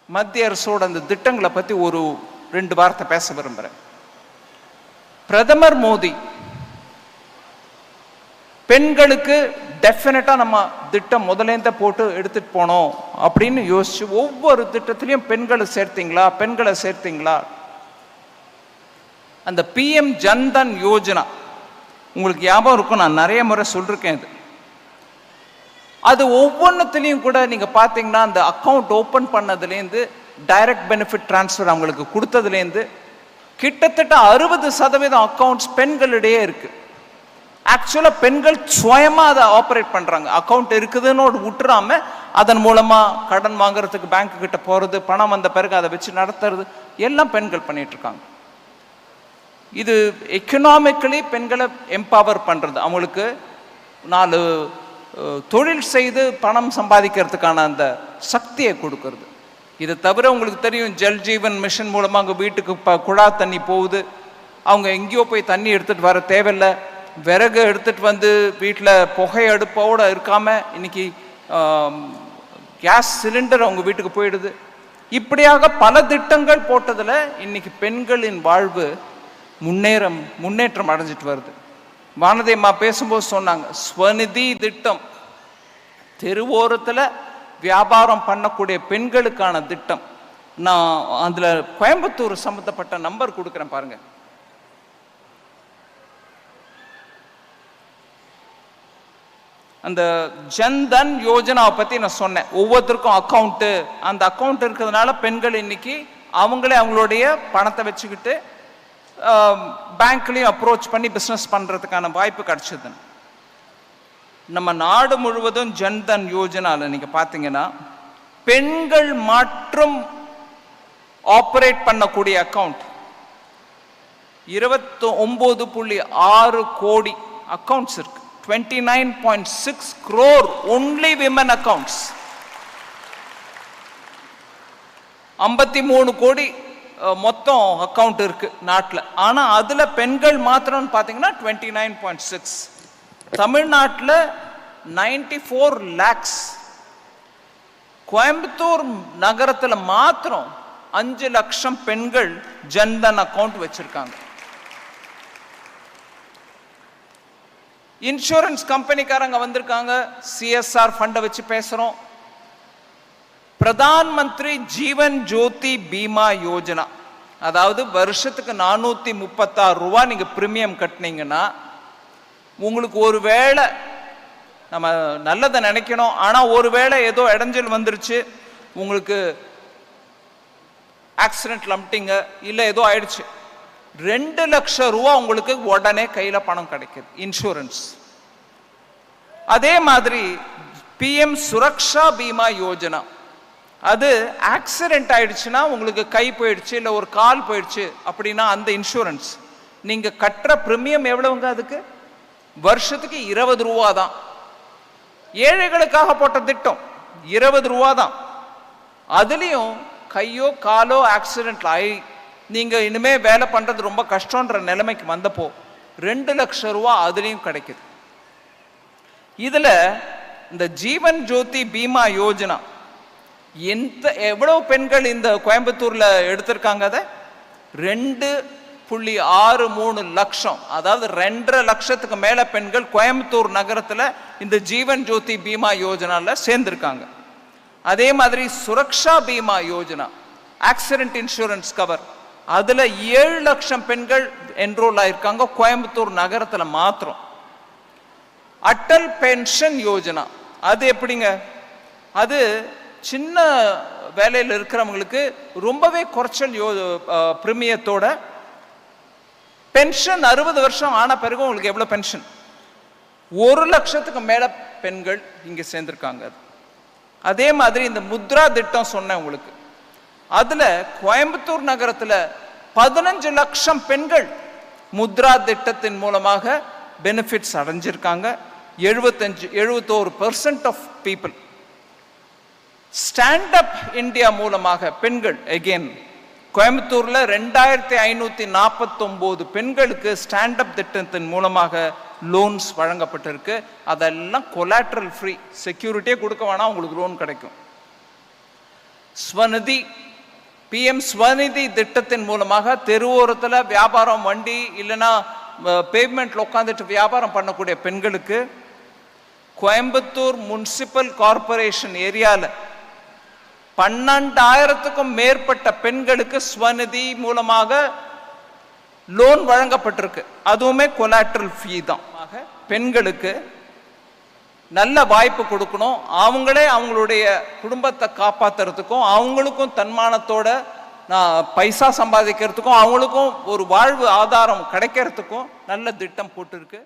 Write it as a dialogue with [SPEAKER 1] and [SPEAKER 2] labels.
[SPEAKER 1] மத்திய அரசோட அந்த திட்டங்களை பற்றி ஒரு 2 வார்த்தை பேச விரும்புகிறேன். பிரதமர் மோடி பெண்களுக்கு டெஃபினட்டாக நம்ம திட்டம் முதலேந்த போட்டு எடுத்துகிட்டு போனோம் அப்படின்னு யோசிச்சு ஒவ்வொரு திட்டத்திலையும் பெண்களை சேர்த்தீங்களா. அந்த PM ஜன்தன் யோஜனா உங்களுக்கு ஞாபகம் இருக்கும், நான் நிறைய முறை சொல்லிருக்கேன். அது ஒவ்வொன்றுத்துலேயும் கூட நீங்கள் பார்த்தீங்கன்னா அந்த அக்கௌண்ட் ஓப்பன் பண்ணதுலேருந்து டைரக்ட் பெனிஃபிட் டிரான்ஸ்ஃபர் அவங்களுக்கு கொடுத்ததுலேருந்து கிட்டத்தட்ட 60% அக்கௌண்ட்ஸ் பெண்களிடையே இருக்கு. ஆக்சுவலாக பெண்கள் சுயமாக அதை ஆப்ரேட் பண்ணுறாங்க. அக்கௌண்ட் இருக்குதுன்னு விட்டுறாம அதன் மூலமாக கடன் வாங்குறதுக்கு பேங்க்கு கிட்ட போகிறது, பணம் வந்த பிறகு அதை வச்சு நடத்துறது எல்லாம் பெண்கள் பண்ணிட்டு இருக்காங்க. இது எக்கனாமிக்கலி பெண்களை எம்பவர் பண்ணுறது, அவங்களுக்கு 4 தொழில் செய்து பணம் சம்பாதிக்கிறதுக்கான அந்த சக்தியை கொடுக்கறது. இதை தவிர உங்களுக்கு தெரியும், ஜல் ஜீவன் மிஷன் மூலமாக அங்கே வீட்டுக்கு குழா தண்ணி போகுது. அவங்க எங்கேயோ போய் தண்ணி எடுத்துகிட்டு வர தேவையில்லை. விறகு எடுத்துகிட்டு வந்து வீட்டில் புகை அடுப்போடு இருக்காமல் இன்னைக்கு கேஸ் சிலிண்டர் அவங்க வீட்டுக்கு போயிடுது. இப்படியாக பல திட்டங்கள் போட்டதில் இன்னைக்கு பெண்களின் வாழ்வு முன்னேற்றம் அடைஞ்சிட்டு வருது. வானதியம்மா பேசும்போது சொன்னாங்க, ஸ்வநிதி திட்டம் தெருவோரத்தில் வியாபாரம் பண்ணக்கூடிய பெண்களுக்கான திட்டம். நான் அதில் கோயம்புத்தூர் சம்மந்தப்பட்ட நம்பர் கொடுக்குறேன் பாருங்க. அந்த ஜன்தன் யோஜனாவை பற்றி நான் சொன்னேன். ஒவ்வொருத்தருக்கும் அக்கௌண்ட்டு, அந்த அக்கௌண்ட் இருக்கிறதுனால பெண்கள் இன்னைக்கு அவங்களே அவங்களுடைய பணத்தை வச்சுக்கிட்டு பேங்க்லேயும் அப்ரோச் பண்ணி பிஸ்னஸ் பண்ணுறதுக்கான வாய்ப்பு கிடைச்சது. நம்ம நாடு முழுவதும் ஜன்தன் யோஜனாவில் நீங்கள் பார்த்தீங்கன்னா பெண்கள் மற்றும் ஆப்ரேட் பண்ணக்கூடிய அக்கௌண்ட் 29.6 கோடி அக்கௌண்ட்ஸ் இருக்கு. 29.6 crore only women accounts. 53 கோடி மொத்தம் அக்கௌண்ட் இருக்கு நாட்டில். ஆனால் அதில் பெண்கள் மாத்திரம்னு பார்த்தீங்கன்னா 29.6. தமிழ்நாட்டில் 94 lakhs. கோயம்புத்தூர் நகரத்தில் மாத்திரம் 5 லட்சம் பெண்கள் ஜன்தன் அக்கௌண்ட் வச்சிருக்காங்க. இன்சூரன்ஸ் கம்பெனிக்காரங்க வந்திருக்காங்க, CSR ஃபண்டை வச்சு பேசுறோம். பிரதான் மந்திரி ஜீவன் ஜோதி பீமா யோஜனா, அதாவது வருஷத்துக்கு 436 ரூபா நீங்க பிரீமியம் கட்டினீங்கன்னா உங்களுக்கு ஒரு வேளை, நம்ம நல்லதை நினைக்கணும், ஆனா ஒருவேளை ஏதோ இடைஞ்சல் வந்துருச்சு, உங்களுக்கு ஆக்சிடென்ட் லம்ட்டிங்க இல்ல ஏதோ ஆயிடுச்சு, 2 லட்சம் ரூபா உங்களுக்கு உடனே கையில பணம் கிடைக்குது இன்சூரன்ஸ். அதே மாதிரி PM சுரக்ஷா பீமா யோஜனா, அது ஆக்சிடென்ட் ஆயிடுச்சுன்னா உங்களுக்கு கை போயிடுச்சு இல்லை ஒரு கால் போயிடுச்சு அப்படின்னா அந்த இன்சூரன்ஸ் நீங்க கட்டுற பிரீமியம் எவ்வளவுங்க? அதுக்கு வருஷத்துக்கு 20 ரூபா தான். ஏழைகளுக்காக போட்ட திட்டம் 20 ரூபா தான். அதுலேயும் கையோ காலோ ஆக்சிடென்ட் ஆகி நீங்க இனிமே வேலை பண்றது ரொம்ப கஷ்டன்ற நிலைமைக்கு வந்தப்போ 2 லட்சம் ரூபா அதுலேயும் கிடைக்குது. இதுல இந்த ஜீவன் ஜோதி பீமா யோஜனா எவ்வளவு பெண்கள் இந்த கோயம்புத்தூர்ல எடுத்திருக்காங்க? அதை 2.63 லட்சம், அதாவது 2.5 லட்சத்துக்கு மேல பெண்கள் கோயம்புத்தூர் நகரத்துல இந்த ஜீவன் ஜோதி பீமா யோஜனால சேர்ந்திருக்காங்க. அதே மாதிரி Suraksha Bima Yojana, accident insurance cover, அதுல 7 லட்சம் பெண்கள் என்ரோல் ஆயிருக்காங்க கோயம்புத்தூர் நகரத்துல மாத்திரம். அட்டல் பென்ஷன் யோஜனா, அது எப்படிங்க? அது சின்ன வேலையில் இருக்கிறவங்களுக்கு ரொம்பவே குறைச்சல் பிரீமியத்தோட பென்ஷன் 60 வருஷம் ஆன பிறகு உங்களுக்கு எவ்வளவு பென்ஷன்? 1 லட்சத்துக்கு மேல பெண்கள் இங்க சேர்ந்திருக்காங்க. அதே மாதிரி இந்த முத்ரா திட்டம் சொன்னேன் உங்களுக்கு, அதுல கோயம்புத்தூர் நகரத்துல 15 லட்சம் பெண்கள் முத்ரா திட்டத்தின் மூலமாக பெனிஃபிட்ஸ் அடைஞ்சிருக்காங்க. 71% of people. Stand up India மூலமாக பெண்கள் அகெயின் கோயம்புத்தூர்ல 2549 பெண்களுக்கு ஸ்டாண்ட் அப் திட்டத்தின் மூலமாக லோன்ஸ் வழங்கப்பட்டிருக்கு. அதெல்லாம் கொலாட்ரல் ஃப்ரீ, செக்யூரிட்டியே கொடுக்க வேணாம், உங்களுக்கு லோன் கிடைக்கும். ஸ்வநிதி பிஎம் ஸ்வநிதி திட்டத்தின் மூலமாக தெருவோரத்தில் வியாபாரம் வண்டி இல்லைன்னா பேவ்மெண்ட்ல உட்காந்துட்டு வியாபாரம் பண்ணக்கூடிய பெண்களுக்கு கோயம்புத்தூர் முனிசிபல் கார்பரேஷன் ஏரியாவில் 12,000க்கும் மேற்பட்ட பெண்களுக்கு ஸ்வநிதி மூலமாக லோன் வழங்கப்பட்டிருக்கு. அதுவுமே கொலாட்ரல் ஃபீ தான். பெண்களுக்கு நல்ல வாய்ப்பு கொடுக்கணும். அவங்களே அவங்களுடைய குடும்பத்தை காப்பாற்றுறதுக்கும் அவங்களுக்கும் தன்மானத்தோட பைசா சம்பாதிக்கிறதுக்கும் அவங்களுக்கும் ஒரு வாழ்வு ஆதாரம் கிடைக்கிறதுக்கும் நல்ல திட்டம் போட்டிருக்கு.